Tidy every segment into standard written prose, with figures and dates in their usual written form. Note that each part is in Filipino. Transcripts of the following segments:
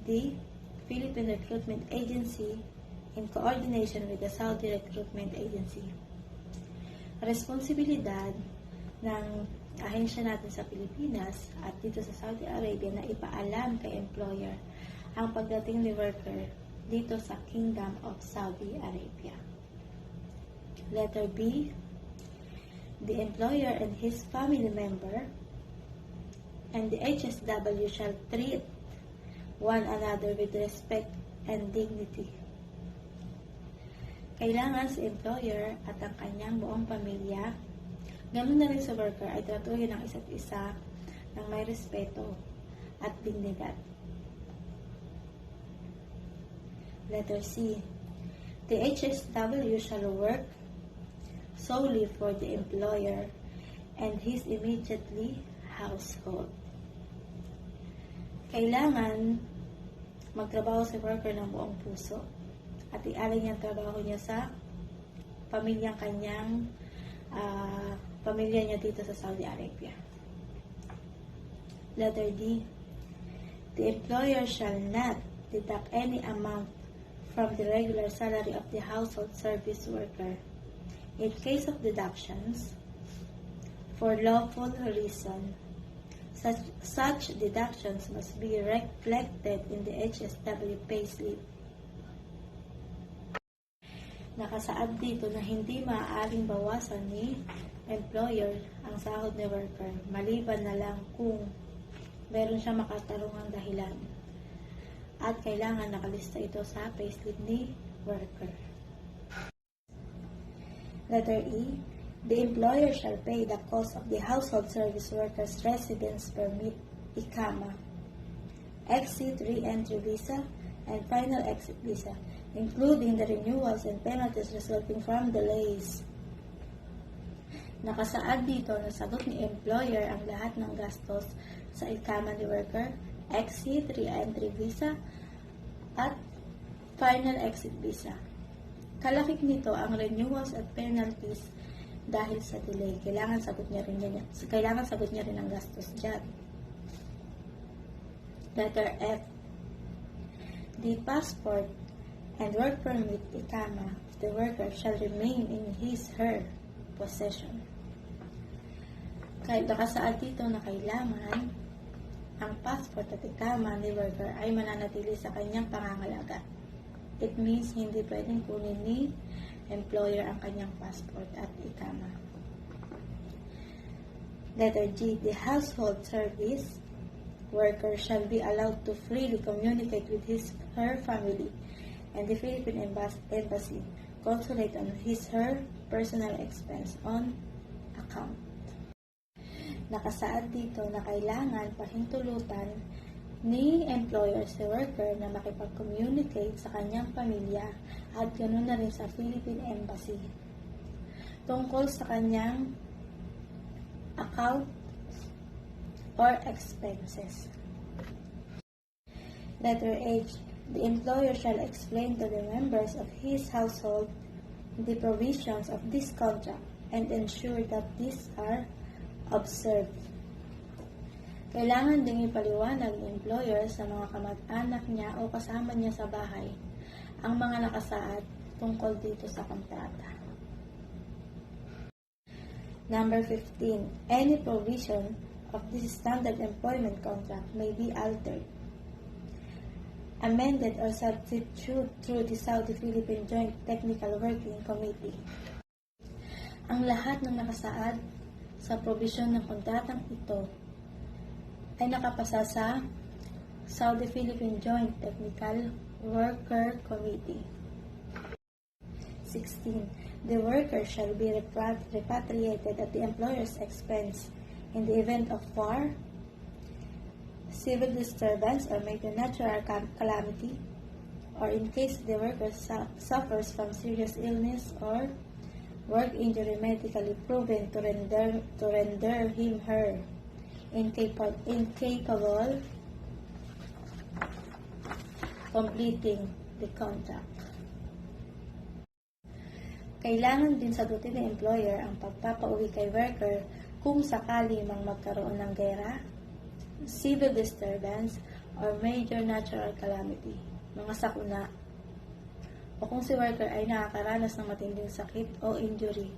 the Philippine Recruitment Agency in coordination with the Saudi Recruitment Agency. Responsibilidad ng ahensya natin sa Pilipinas at dito sa Saudi Arabia na ipaalam kay employer ang pagdating ni worker dito sa Kingdom of Saudi Arabia. Letter B, the employer and his family member and the HSW shall treat one another with respect and dignity. Kailangan sa employer at ang kanyang buong pamilya, ganoon na rin sa worker, ay tratuhin ang isa't isa ng may respeto at dignidad. Letter C, the HSW shall work solely for the employer and his immediately household. Kailangan magtrabaho si worker ng buong puso at ialay niya ang trabaho niya sa pamilyang kanyang pamilya niya dito sa Saudi Arabia. Letter D, the employer shall not deduct any amount from the regular salary of the household service worker. In case of deductions, for lawful reason, such deductions must be reflected in the HSW payslip. Nakasaad dito na hindi maaaring bawasan ni employer ang sahod ni worker, maliban na lang kung meron siya makatarungang dahilan. At kailangan nakalista ito sa payslip ni worker. Letter E, the employer shall pay the cost of the household service worker's residence permit, ICAMA, exit re-entry visa, and final exit visa, including the renewals and penalties resulting from delays. Nakasaad dito na sagot ni employer ang lahat ng gastos sa ICAMA ni worker, exit re-entry visa, at final exit visa. Kalakip nito ang renewals at penalties dahil sa delay. Kailangan sagot niya rin ang gastos dyan. Letter F, the passport and work permit ICAMA of the worker shall remain in his/her possession. Kahit nakasaad dito na kailangan ang passport at ICAMA ni worker ay mananatili sa kanyang pangangalaga. It means hindi pwedeng kunin ni employer ang kanyang passport at ICAMA. Letter G, the household service worker shall be allowed to freely communicate with his/her family and the Philippine Embassy consulate on his/her personal expense on account. Nakasaad dito na kailangan pahintulutan ni employer si worker na makipag-communicate sa kanyang pamilya at ganoon na rin sa Philippine Embassy tungkol sa kanyang account or expenses. Letter H, the employer shall explain to the members of his household the provisions of this contract and ensure that these are observed. Kailangan ding ipaliwanag ng employer sa mga kamag-anak niya o kasama niya sa bahay ang mga nakasaad tungkol dito sa kontrata. Number 15. Any provision of this standard employment contract may be altered, amended or substituted through the Saudi-Philippine Joint Technical Working Committee. Ang lahat ng nakasaad sa probisyon ng kontratang ito ay nakapasa sa Saudi-Philippine Joint Technical Worker Committee. 16. The worker shall be repatriated at the employer's expense in the event of war, civil disturbance, or major natural calamity, or in case the worker suffers from serious illness or work injury medically proven to render him/her incapable completing the contract. Kailangan din sagutin ng employer ang pagpapauwi kay worker kung sakali mang magkaroon ng gera, civil disturbance, or major natural calamity, mga sakuna, o kung si worker ay nakakaranas ng matinding sakit o injury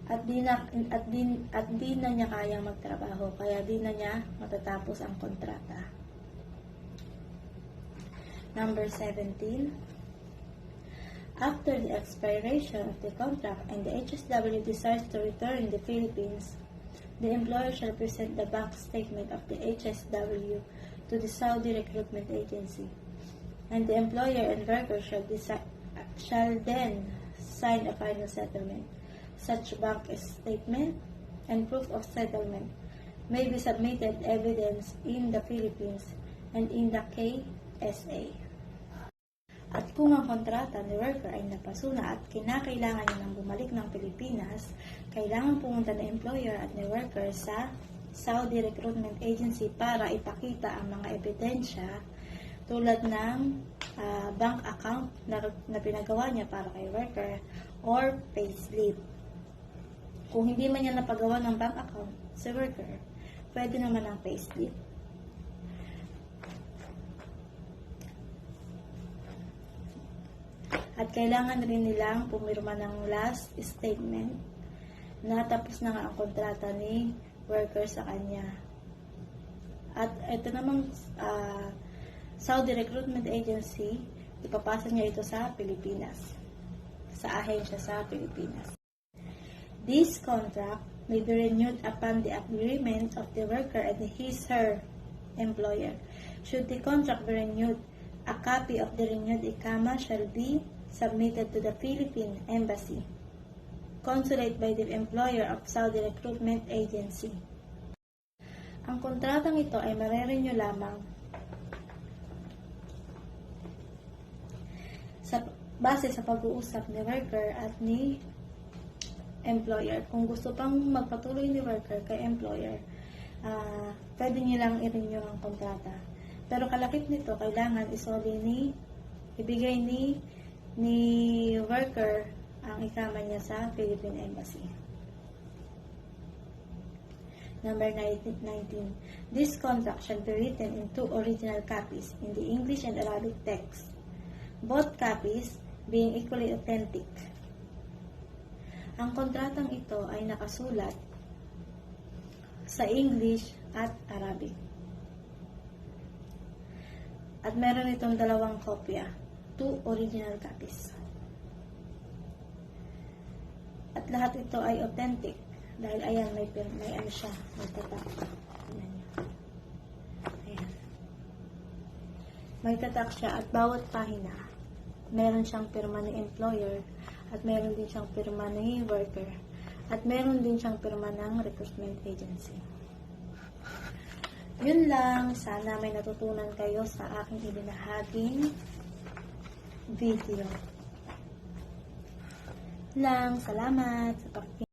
at di na niya kayang magtrabaho, kaya di na niya matatapos ang kontrata. Number 17. After the expiration of the contract and the HSW decides to return in the Philippines, the employer shall present the bank statement of the HSW to the Saudi Recruitment Agency, and the employer and worker shall then sign a final settlement. Such bank statement and proof of settlement may be submitted evidence in the Philippines and in the KSA. At kung ang kontrata ni worker ay napasuna at kinakailangan niya ng bumalik ng Pilipinas, kailangan pumunta ng employer at ni worker sa Saudi Recruitment Agency para ipakita ang mga ebidensya tulad ng bank account na pinagawa niya para kay worker or payslip. Kung hindi man niya napagawa ng bank account si worker, pwede naman ang payslip. At kailangan rin nilang pumirma ng last statement na tapos na nga ang kontrata ni worker sa kanya. At ito namang Saudi Recruitment Agency, ipapasa niya ito sa Pilipinas, sa ahensya sa Pilipinas. This contract may be renewed upon the agreement of the worker and his/her employer. Should the contract be renewed, a copy of the renewed ICAMA shall be submitted to the Philippine Embassy, consulate by the employer of Saudi Recruitment Agency. Ang kontratang ito ay mare-renew lamang base sa pag-uusap ni worker at ni employer. Kung gusto pang magpatuloy ni worker kay employer, pwede nilang i-renew ang kontrata. Pero kalakip nito, kailangan ibigay ni worker ang ikama niya sa Philippine Embassy. Number 19. This contract shall be written in 2 original copies in the English and Arabic text, both copies being equally authentic. Ang kontratang ito ay nakasulat sa English at Arabic. At meron itong 2 kopya, 2 original copies. At lahat ito ay authentic dahil ayan, may ano siya, may tatak. Ayan. May tatak siya at bawat pahina meron siyang pirma ni employer at meron din siyang pirma ni worker at meron din siyang pirma ng recruitment agency. Yun lang, sana may natutunan kayo sa aking ibinahaging video. Salamat sa pakikinig.